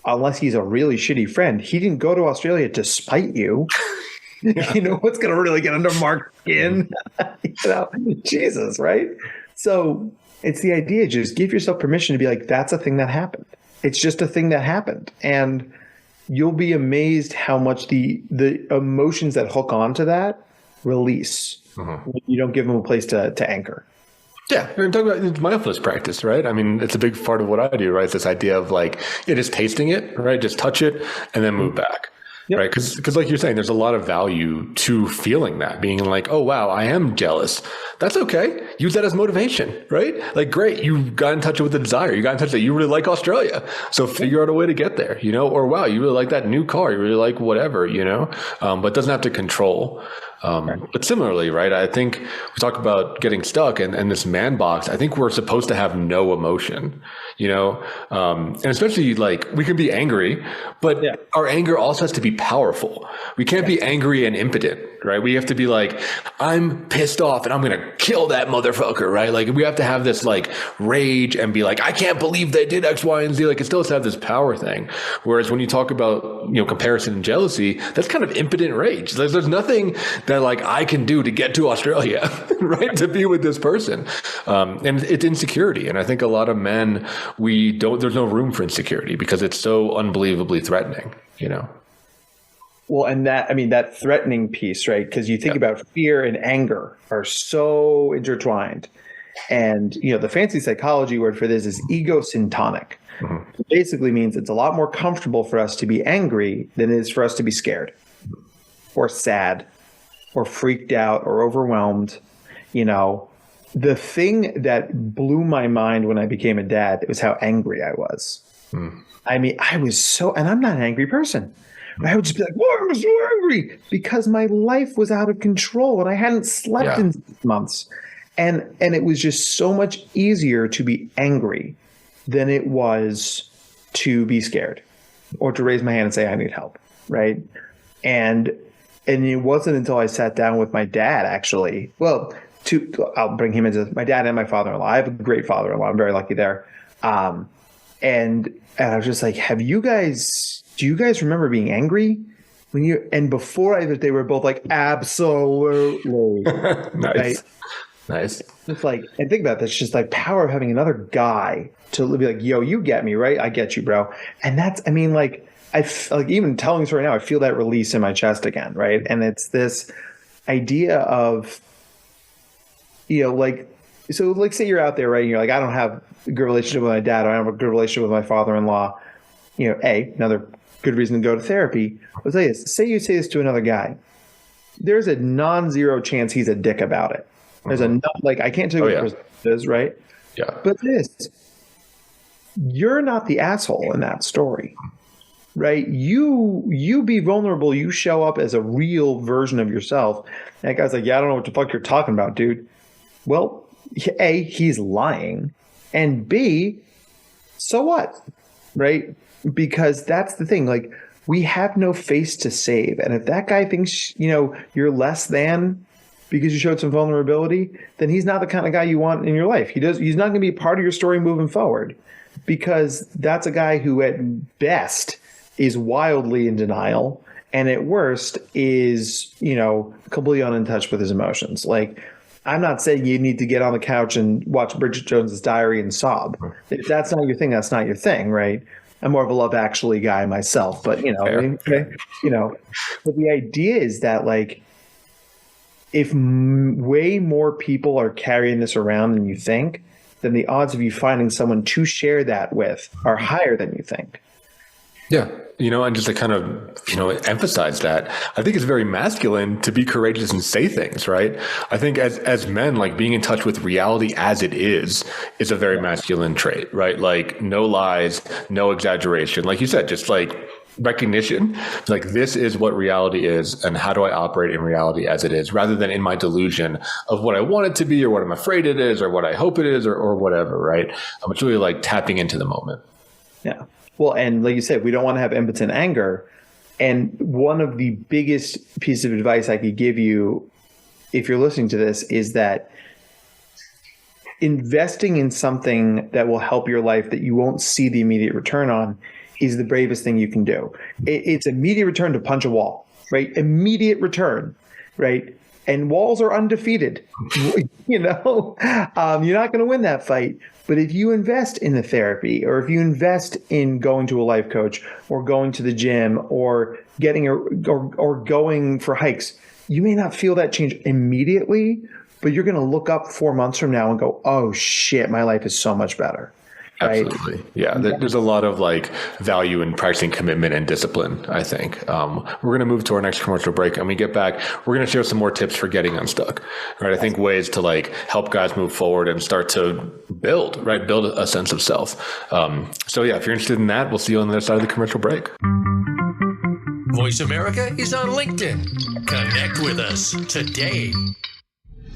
unless he's a really shitty friend, he didn't go to Australia to spite you. What's going to really get under Mark's skin? Jesus, right? So it's the idea, just give yourself permission to be like, that's a thing that happened. It's just a thing that happened. And you'll be amazed how much the emotions that hook onto that release when you don't give them a place to anchor. Yeah, we're talking about mindfulness practice, right? I mean, it's a big part of what I do, right? This idea of like, just tasting it, right? Just touch it and then move back. Yep. Right. Because like you're saying, there's a lot of value to feeling that, being like, oh, wow, I am jealous. That's okay. Use that as motivation, right? Like, great. You got in touch with the desire. You got in touch that you really like Australia. So figure out a way to get there, or wow, you really like that new car. You really like whatever, but it doesn't have to control. But similarly, right, I think we talk about getting stuck and this man box. I think we're supposed to have no emotion, and especially like we can be angry, but our anger also has to be powerful. We can't be angry and impotent, right? We have to be like, I'm pissed off and I'm going to kill that motherfucker, right? Like we have to have this like rage and be like, I can't believe they did X, Y, and Z. Like it still has to have this power thing. Whereas when you talk about, comparison and jealousy, that's kind of impotent rage. There's nothing that like I can do to get to Australia, right? To be with this person. And it's insecurity. And I think a lot of men, there's no room for insecurity because it's so unbelievably threatening, Well, and that threatening piece, right? Because you think about fear and anger are so intertwined. And, the fancy psychology word for this is egosyntonic. It basically means it's a lot more comfortable for us to be angry than it is for us to be scared or sad or freaked out or overwhelmed. The thing that blew my mind when I became a dad was how angry I was. I mean, I was so, and I'm not an angry person. I would just be like, why am I so angry? Because my life was out of control and I hadn't slept in 6 months. And it was just so much easier to be angry than it was to be scared or to raise my hand and say, I need help. Right. And it wasn't until I sat down with my dad, actually. Well, I'll bring him into my dad and my father-in-law. I have a great father-in-law. I'm very lucky there. And I was just like, do you guys remember being angry? and before they were both like, absolutely. Nice. Right? Nice. It's like, and think about this, just like power of having another guy to be like, yo, you get me, right? I get you, bro. And that's, I mean, like, like even telling this right now, I feel that release in my chest again, right? And it's this idea of, like, so like say you're out there, right? And you're like, I don't have a good relationship with my dad. I don't have a good relationship with my father-in-law. Another good reason to go to therapy. I'll tell you this, say you say this to another guy. There's a non-zero chance he's a dick about it. There's I can't tell you what it is, right? Yeah. But you're not the asshole in that story. Right? You be vulnerable. You show up as a real version of yourself. And that guy's like, yeah, I don't know what the fuck you're talking about, dude. Well, A, he's lying. And B, so what? Right? Because that's the thing. Like, we have no face to save. And if that guy thinks, you're less than because you showed some vulnerability, then he's not the kind of guy you want in your life. He's not going to be part of your story moving forward, because that's a guy who at best is wildly in denial, and at worst is, completely untouched with his emotions. Like, I'm not saying you need to get on the couch and watch Bridget Jones's Diary and sob. If that's not your thing, that's not your thing, right? I'm more of a Love Actually guy myself, but but the idea is that, like, if way more people are carrying this around than you think, then the odds of you finding someone to share that with are higher than you think. Yeah. And just to kind of, emphasize that, I think it's very masculine to be courageous and say things, right? I think as men, like, being in touch with reality as it is a very masculine trait, right? Like, no lies, no exaggeration. Like you said, just like recognition, like, this is what reality is, and how do I operate in reality as it is, rather than in my delusion of what I want it to be, or what I'm afraid it is, or what I hope it is, or whatever, right? It's really like tapping into the moment. Yeah. Well, and like you said, we don't want to have impotent anger. And one of the biggest pieces of advice I could give you, if you're listening to this, is that investing in something that will help your life that you won't see the immediate return on is the bravest thing you can do. It's immediate return to punch a wall, right? Immediate return, right? And walls are undefeated. You're not going to win that fight. But if you invest in the therapy, or if you invest in going to a life coach, or going to the gym, or getting or going for hikes, you may not feel that change immediately, but you're going to look up 4 months from now and go, oh shit, my life is so much better. Right? Absolutely. Yeah. There's a lot of like value in pricing commitment and discipline, I think. We're going to move to our next commercial break. And when we get back, we're going to share some more tips for getting unstuck, right? I think ways to like help guys move forward and start to build a sense of self. So yeah, if you're interested in that, we'll see you on the other side of the commercial break. Voice America is on LinkedIn. Connect with us today.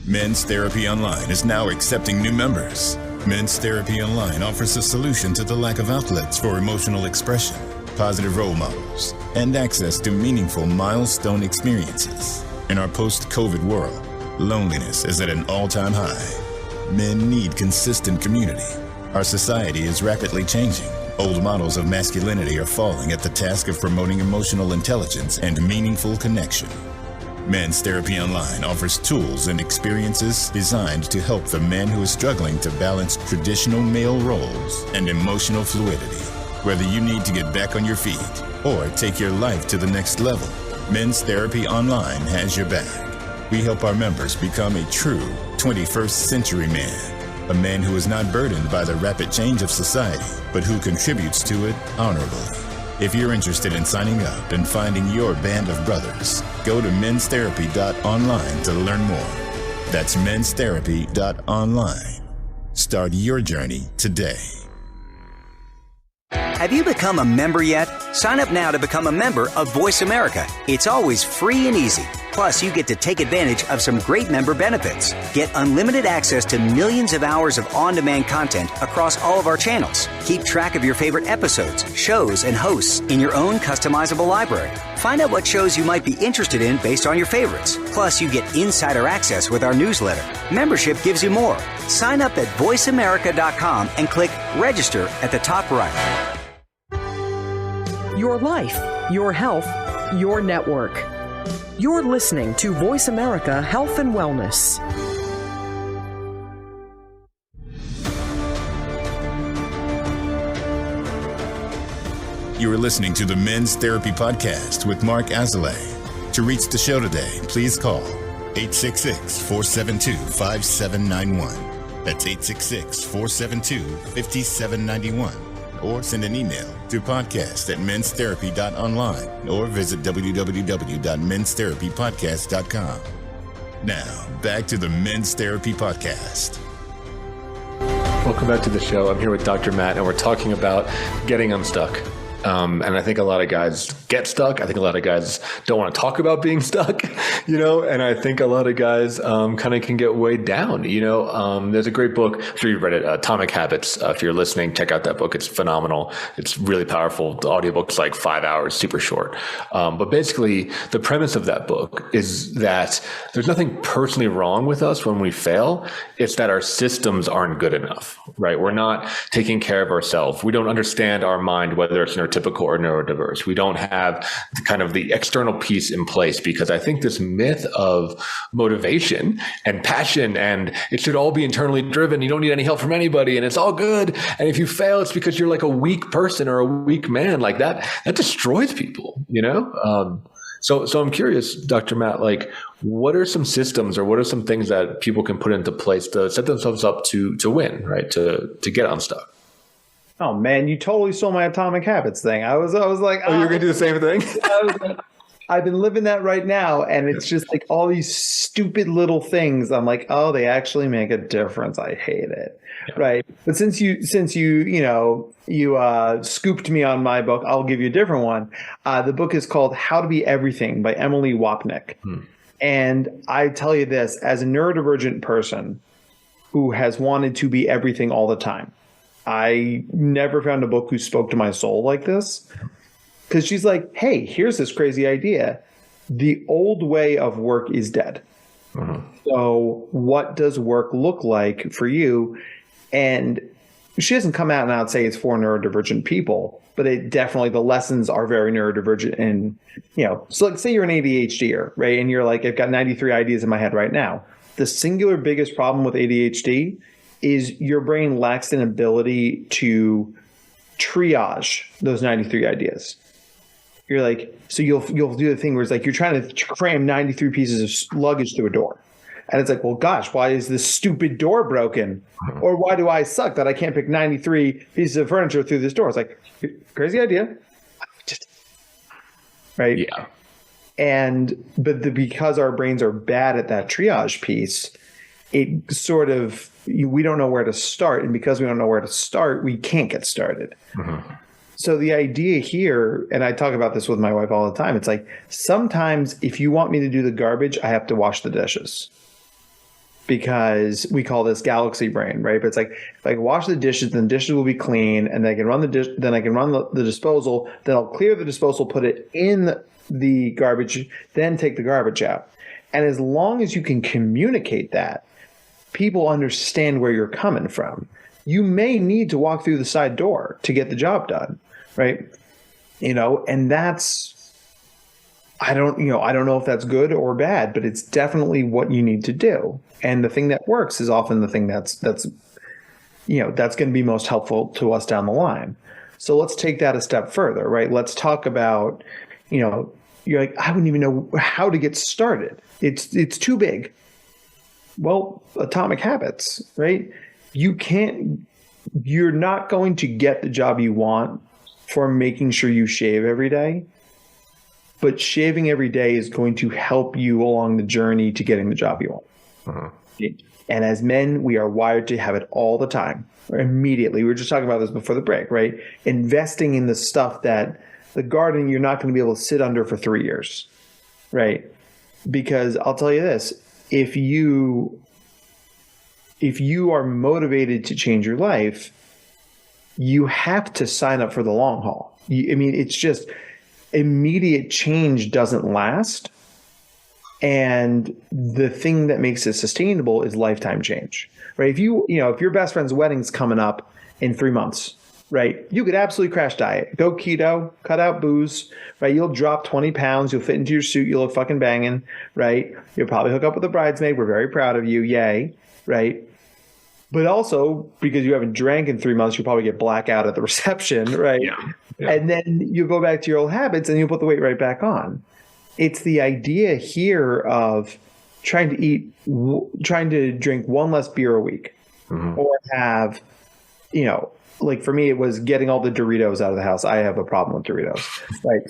Men's Therapy Online is now accepting new members. Men's Therapy Online offers a solution to the lack of outlets for emotional expression, positive role models, and access to meaningful milestone experiences. In our post-COVID world, loneliness is at an all-time high. Men need consistent community. Our society is rapidly changing. Old models of masculinity are falling at the task of promoting emotional intelligence and meaningful connection. Men's Therapy Online offers tools and experiences designed to help the man who is struggling to balance traditional male roles and emotional fluidity. Whether you need to get back on your feet or take your life to the next level, Men's Therapy Online has your back. We help our members become a true 21st century man, a man who is not burdened by the rapid change of society, but who contributes to it honorably. If you're interested in signing up and finding your band of brothers, go to menstherapy.online to learn more. That's menstherapy.online. Start your journey today. Have you become a member yet? Sign up now to become a member of Voice America. It's always free and easy. Plus, you get to take advantage of some great member benefits. Get unlimited access to millions of hours of on-demand content across all of our channels. Keep track of your favorite episodes, shows, and hosts in your own customizable library. Find out what shows you might be interested in based on your favorites. Plus, you get insider access with our newsletter. Membership gives you more. Sign up at voiceamerica.com and click register at the top right. Your life, your health, your network. You're listening to Voice America Health and Wellness. You are listening to the Men's Therapy Podcast with Mark Azalea. To reach the show today, please call 866-472-5791. That's 866-472-5791. Or send an email to podcast@menstherapy.online or visit www.menstherapypodcast.com. Now, back to the Men's Therapy Podcast. Welcome back to the show. I'm here with Dr. Matt, and we're talking about getting unstuck. And I think a lot of guys get stuck. I think a lot of guys don't want to talk about being stuck, and I think a lot of guys kind of can get weighed down. There's a great book. I'm sure you've read it, Atomic Habits. If you're listening, check out that book. It's phenomenal. It's really powerful. The audiobook's like 5 hours, super short. But basically, the premise of that book is that there's nothing personally wrong with us when we fail. It's that our systems aren't good enough, right? We're not taking care of ourselves. We don't understand our mind, whether it's neurotypical or neurodiverse. We don't have kind of the external piece in place, because I think this myth of motivation and passion and it should all be internally driven. You don't need any help from anybody and it's all good. And if you fail, it's because you're like a weak person or a weak man. Like that destroys people, So I'm curious, Dr. Matt, what are some systems or what are some things that people can put into place to set themselves up to win, right? To get unstuck? Oh man, you totally stole my Atomic Habits thing. I was like, oh, you're gonna do the same thing? I've been living that right now, and it's just like all these stupid little things. I'm like, oh, they actually make a difference. I hate it, right? But since you scooped me on my book, I'll give you a different one. The book is called How to Be Everything by Emily Wapnick, and I tell you this, as a neurodivergent person who has wanted to be everything all the time, I never found a book who spoke to my soul like this, because she's like, hey, here's this crazy idea. The old way of work is dead. So what does work look like for you? And she doesn't come out and out say it's for neurodivergent people, but it definitely, the lessons are very neurodivergent. And, so like say you're an ADHDer, right? And you're like, I've got 93 ideas in my head right now. The singular biggest problem with ADHD is your brain lacks an ability to triage those 93 ideas. You're like, so you'll do the thing where it's like you're trying to cram 93 pieces of luggage through a door. And it's like, well, gosh, why is this stupid door broken? Or why do I suck that I can't pick 93 pieces of furniture through this door? It's like, crazy idea. Right? Yeah. Because our brains are bad at that triage piece, it sort of, we don't know where to start. And because we don't know where to start, we can't get started. So the idea here, and I talk about this with my wife all the time, it's like, sometimes if you want me to do the garbage, I have to wash the dishes. Because we call this galaxy brain, right? But it's like, if I wash the dishes, then the dishes will be clean, and then I can run the disposal, then I'll clear the disposal, put it in the garbage, then take the garbage out. And as long as you can communicate that, people understand where you're coming from. You may need to walk through the side door to get the job done, right? And that's, I don't know if that's good or bad, but it's definitely what you need to do. And the thing that works is often the thing that's going to be most helpful to us down the line. So let's take that a step further, right? Let's talk about, you're like, I wouldn't even know how to get started. It's too big. Well, Atomic Habits, right? You're not going to get the job you want for making sure you shave every day, but shaving every day is going to help you along the journey to getting the job you want. And as men, we are wired to have it all the time, or immediately. We were just talking about this before the break, right? Investing in the stuff that the garden you're not going to be able to sit under for 3 years, right? Because I'll tell you this, if you are motivated to change your life, you have to sign up for the long haul. It's just immediate change doesn't last. And the thing that makes it sustainable is lifetime change, right? If your best friend's wedding's coming up in 3 months right? You could absolutely crash diet, go keto, cut out booze, right? You'll drop 20 pounds. You'll fit into your suit. You'll look fucking banging, right? You'll probably hook up with a bridesmaid. We're very proud of you. Yay. Right. But also because you haven't drank in 3 months, you'll probably get blackout at the reception. Right. Yeah. And then you go back to your old habits and you put the weight right back on. It's the idea here of trying to drink one less beer a week, or have, like for me, it was getting all the Doritos out of the house. I have a problem with Doritos, right?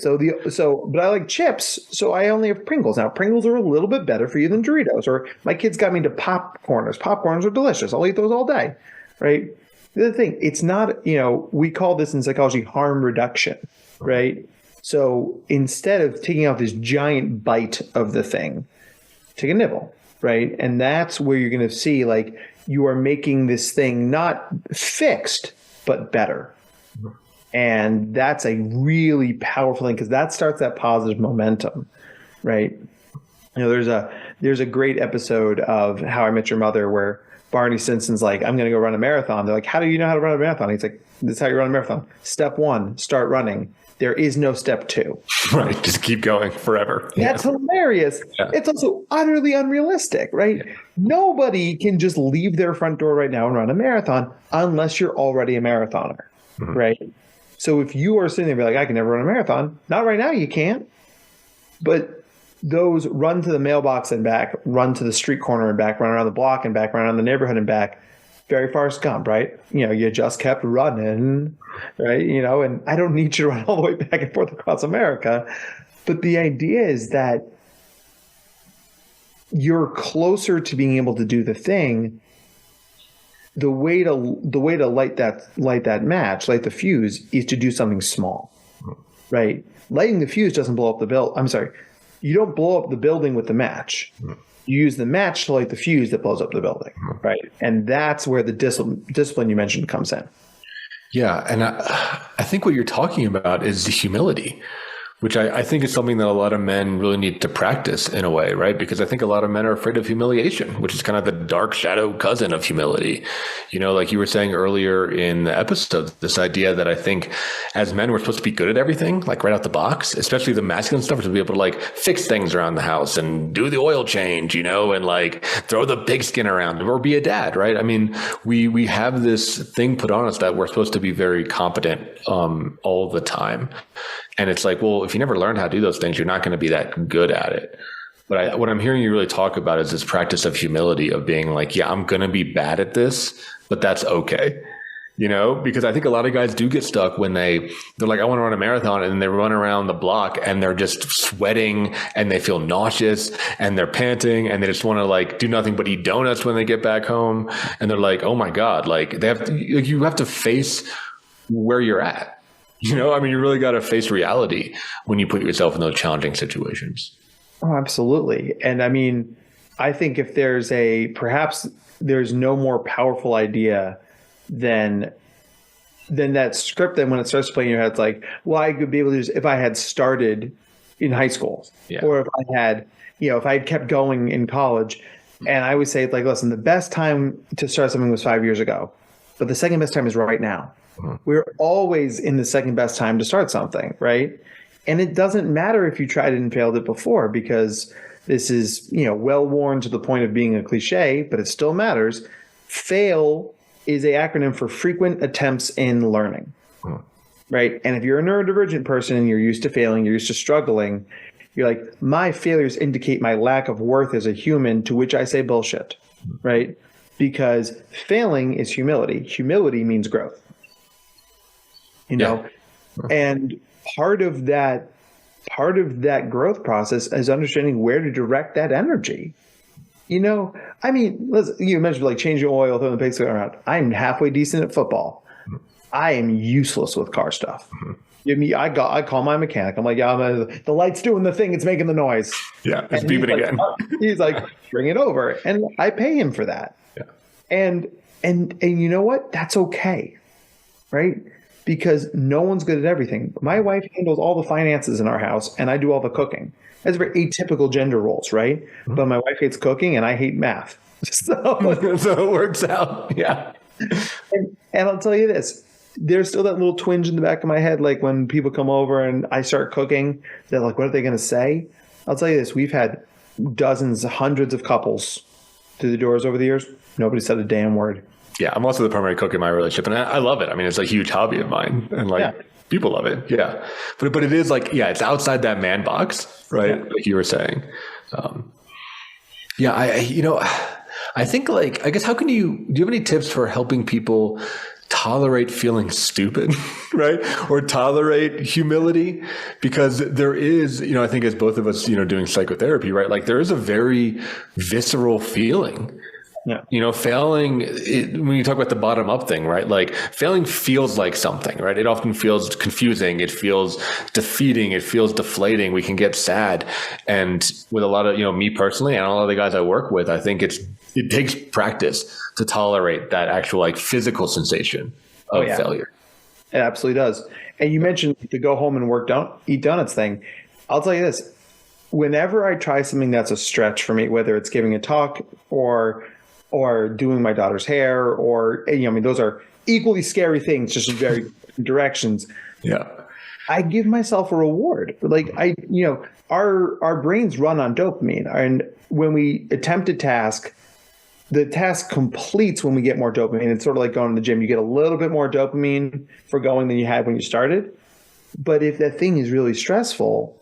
But I like chips, so I only have Pringles. Now, Pringles are a little bit better for you than Doritos. Or my kids got me into Popcorners. Popcorners are delicious. I'll eat those all day, right? The other thing, it's not, we call this in psychology harm reduction, right? So instead of taking out this giant bite of the thing, take a nibble, right? And that's where you're going to see, like, you are making this thing not fixed, but better. And that's a really powerful thing, because that starts that positive momentum, right? There's a great episode of How I Met Your Mother where Barney Stinson's like, I'm going to go run a marathon. They're like, how do you know how to run a marathon? He's like, this is how you run a marathon. Step 1, start running. There is no step 2. Right. Just keep going forever. That's hilarious. Yeah. It's also utterly unrealistic, right? Yeah. Nobody can just leave their front door right now and run a marathon unless you're already a marathoner, right? So if you are sitting there and be like, I can never run a marathon, not right now, you can't. But those run to the mailbox and back, run to the street corner and back, run around the block and back, run around the neighborhood and back, very Forrest Gump, right? You just kept running, right? And I don't need you to run all the way back and forth across America. But the idea is that you're closer to being able to do the thing. The way to light that match, light the fuse, is to do something small, right? Lighting the fuse doesn't blow up the building. I'm sorry. You don't blow up the building with the match. You use the match to light the fuse that blows up the building, right? And that's where the discipline you mentioned comes in. Yeah, and I think what you're talking about is the humility, which I think is something that a lot of men really need to practice in a way, right? Because I think a lot of men are afraid of humiliation, which is kind of the dark shadow cousin of humility. Like you were saying earlier in the episode, this idea that I think as men, we're supposed to be good at everything, like right out the box, especially the masculine stuff, to be able to like fix things around the house and do the oil change, and like throw the pigskin around or be a dad, right? I mean, we have this thing put on us that we're supposed to be very competent all the time. And it's like, well, if you never learn how to do those things, you're not going to be that good at it. But what I'm hearing you really talk about is this practice of humility, of being like, yeah, I'm going to be bad at this, but that's okay. Because I think a lot of guys do get stuck when they're like, I want to run a marathon, and they run around the block and they're just sweating and they feel nauseous and they're panting and they just want to like do nothing but eat donuts when they get back home. And they're like, oh my God, like you have to face where you're at. I mean, you really got to face reality when you put yourself in those challenging situations. Oh, absolutely. And I mean, I think if perhaps there's no more powerful idea than that script. Then when it starts playing in your head, it's like, well, I could be able to do this if I had started in high school, or if I had, if I had kept going in college. And I would say, like, listen, the best time to start something was 5 years ago, but the second best time is right now. We're always in the second best time to start something, right? And it doesn't matter if you tried it and failed it before, because this is, well worn to the point of being a cliche, but it still matters. FAIL is an acronym for frequent attempts in learning, right? And if you're a neurodivergent person and you're used to failing, you're used to struggling, you're like, my failures indicate my lack of worth as a human, to which I say bullshit, right? Because failing is humility. Humility means growth. And part of that growth process is understanding where to direct that energy. I mean, you mentioned like changing oil, throwing the pigskin around. I'm halfway decent at football. I am useless with car stuff. I call my mechanic. I'm like, yeah, the light's doing the thing. It's making the noise. Yeah, it's beeping again. He's like, bring it over. And I pay him for that. Yeah. And you know what? That's okay. Right? Because no one's good at everything. My wife handles all the finances in our house, and I do all the cooking. That's very atypical gender roles, right? Mm-hmm. But my wife hates cooking, and I hate math. So it works out. Yeah. And I'll tell you this. there's still that little twinge in the back of my head. Like when people come over and I start cooking, they're like, what are they going to say? I'll tell you this. We've had dozens, hundreds of couples through the doors over the years. Nobody said a damn word. Yeah, I'm also the primary cook in my relationship, and I love it. I mean, it's a huge hobby of mine, and people love it. Yeah, but it is like, it's outside that man box, right? Like you were saying. I think, like, I guess, do you have any tips for helping people tolerate feeling stupid, right? Or tolerate humility? Because there is, I think as both of us, doing psychotherapy, right? Like there is a very visceral feeling. Yeah. Failing, when you talk about the bottom up thing, right? Like failing feels like something, right? It often feels confusing. It feels defeating. It feels deflating. We can get sad. And with a lot of, me personally and a lot of the guys I work with, I think it takes practice to tolerate that actual like physical sensation of failure. It absolutely does. And you mentioned the go home and eat donuts thing. I'll tell you this. Whenever I try something that's a stretch for me, whether it's giving a talk or doing my daughter's hair, or, those are equally scary things, just in very different directions. Yeah. I give myself a reward. Like our brains run on dopamine. And when we attempt a task, the task completes when we get more dopamine. It's sort of like going to the gym. You get a little bit more dopamine for going than you had when you started. But if that thing is really stressful,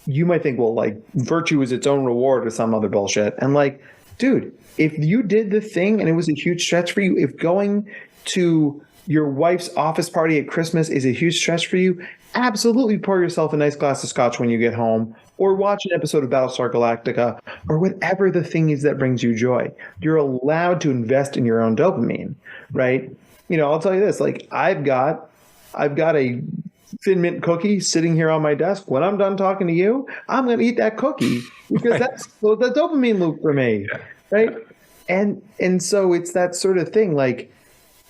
you might think, well, like virtue is its own reward or some other bullshit. And like, dude, if you did the thing and it was a huge stretch for you, if going to your wife's office party at Christmas is a huge stretch for you, absolutely pour yourself a nice glass of scotch when you get home, or watch an episode of Battlestar Galactica, or whatever the thing is that brings you joy. You're allowed to invest in your own dopamine, right? I'll tell you this, like I've got a Thin Mint cookie sitting here on my desk. When I'm done talking to you, I'm going to eat that cookie because that's the dopamine loop for me. Right. And so it's that sort of thing. Like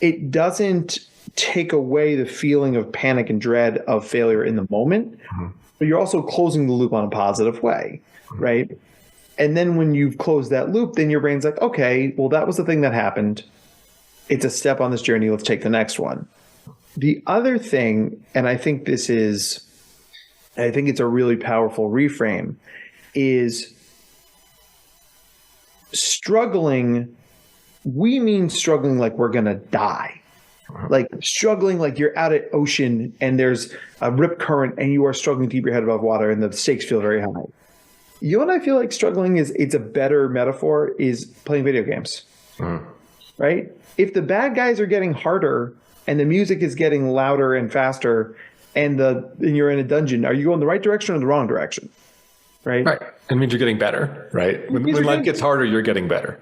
it doesn't take away the feeling of panic and dread of failure in the moment, but you're also closing the loop on a positive way. Right. And then when you've closed that loop, then your brain's like, okay, well, that was the thing that happened. It's a step on this journey. Let's take the next one. The other thing, and I think it's a really powerful reframe, is struggling. We mean struggling like we're going to die. Like struggling like you're out at ocean and there's a rip current and you are struggling to keep your head above water and the stakes feel very high. You and I feel like struggling it's a better metaphor is playing video games. Right? If the bad guys are getting harder and the music is getting louder and faster, and you're in a dungeon, are you going the right direction or the wrong direction? Right. Right. It means you're getting better, right? When life gets harder, you're getting better.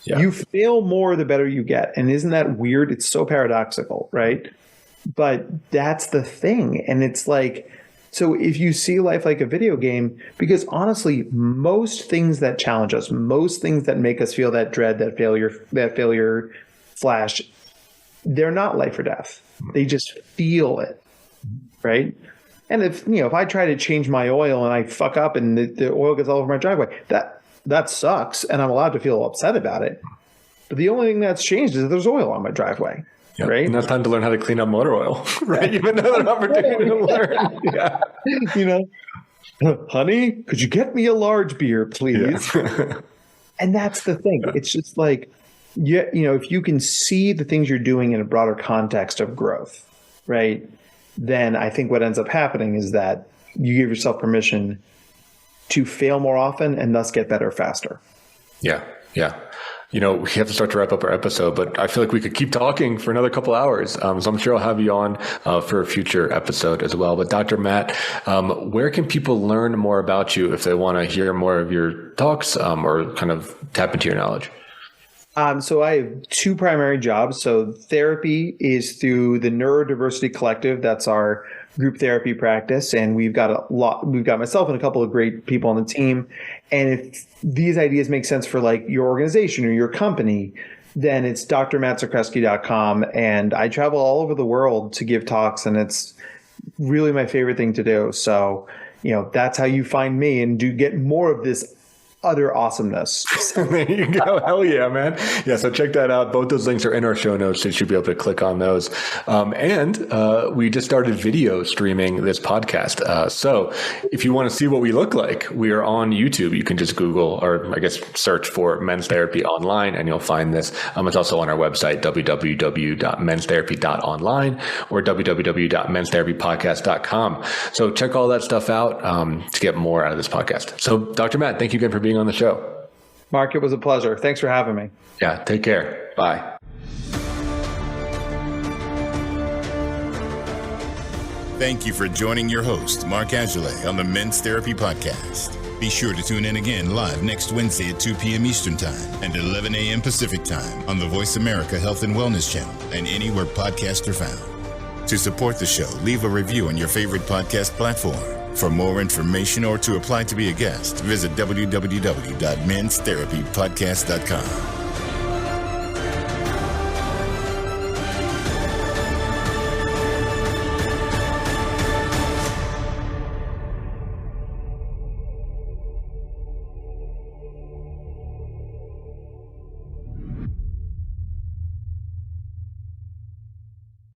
Yeah. You fail more the better you get. And isn't that weird? It's so paradoxical, right? But that's the thing. And it's like, so if you see life like a video game, because honestly, most things that challenge us, most things that make us feel that dread, that failure flash, they're not life or death. They just feel it, right? And if I try to change my oil and I fuck up and the oil gets all over my driveway, that sucks, and I'm allowed to feel upset about it. But the only thing that's changed is that there's oil on my driveway, right? And that's time to learn how to clean up motor oil, right? You've another opportunity to learn. Yeah. Honey, could you get me a large beer, please? Yeah. And that's the thing. It's just like, if you can see the things you're doing in a broader context of growth, right? Then I think what ends up happening is that you give yourself permission to fail more often and thus get better faster. Yeah. Yeah. We have to start to wrap up our episode, but I feel like we could keep talking for another couple hours. So I'm sure I'll have you on for a future episode as well. But Dr. Matt, where can people learn more about you if they want to hear more of your talks or kind of tap into your knowledge? So I have two primary jobs. So therapy is through the Neurodiversity Collective. That's our group therapy practice. And we've got myself and a couple of great people on the team. And if these ideas make sense for like your organization or your company, then it's drmattzakreshi.com. And I travel all over the world to give talks, and it's really my favorite thing to do. So, that's how you find me and do get more of this utter awesomeness. There you go. Hell yeah, man. Yeah, so check that out. Both those links are in our show notes, so you should be able to click on those. And we just started video streaming this podcast. So if you want to see what we look like, we are on YouTube. You can just Google, or I guess search for Men's Therapy Online, and you'll find this. It's also on our website, www.menstherapy.online or www.menstherapypodcast.com. So check all that stuff out to get more out of this podcast. So Dr. Matt, thank you again for being on the show. Mark, it was a pleasure. Thanks for having me. Yeah, take care. Bye. Thank you for joining your host, Mark Agile, on the Men's Therapy Podcast. Be sure to tune in again live next Wednesday at 2 p.m. Eastern Time and 11 a.m. Pacific Time on the Voice America Health and Wellness Channel and anywhere podcasts are found. To support the show, leave a review on your favorite podcast platform. For more information or to apply to be a guest, visit www.menstherapypodcast.com.